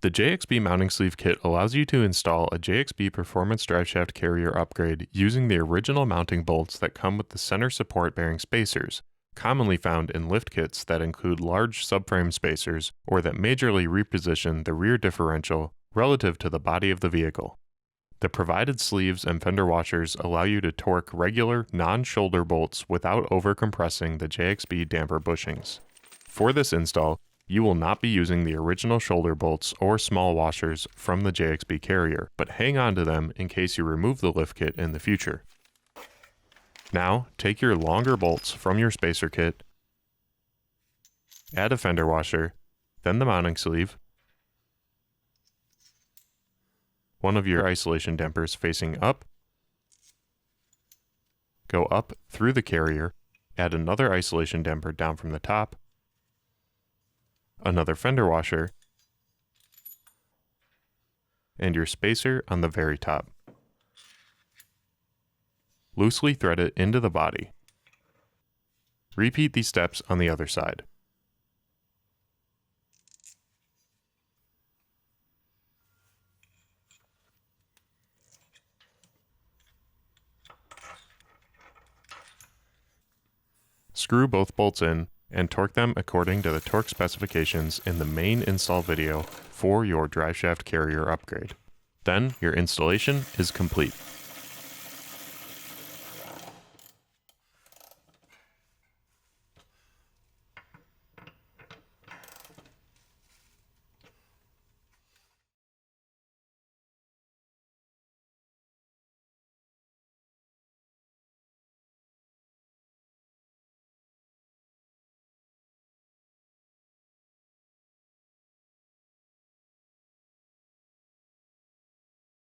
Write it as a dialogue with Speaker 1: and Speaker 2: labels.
Speaker 1: The JXB mounting sleeve kit allows you to install a JXB performance driveshaft carrier upgrade using the original mounting bolts that come with the center support bearing spacers, commonly found in lift kits that include large subframe spacers or that majorly reposition the rear differential relative to the body of the vehicle. The provided sleeves and fender washers allow you to torque regular, non-shoulder bolts without overcompressing the JXB damper bushings. For this install, you will not be using the original shoulder bolts or small washers from the JXB carrier, but hang on to them in case you remove the lift kit in the future. Now, take your longer bolts from your spacer kit, add a fender washer, then the mounting sleeve, one of your isolation dampers facing up, go up through the carrier, add another isolation damper down from the top, another fender washer, and your spacer on the very top. Loosely thread it into the body. Repeat these steps on the other side. Screw both bolts in and torque them according to the torque specifications in the main install video for your driveshaft carrier upgrade. Then your installation is complete.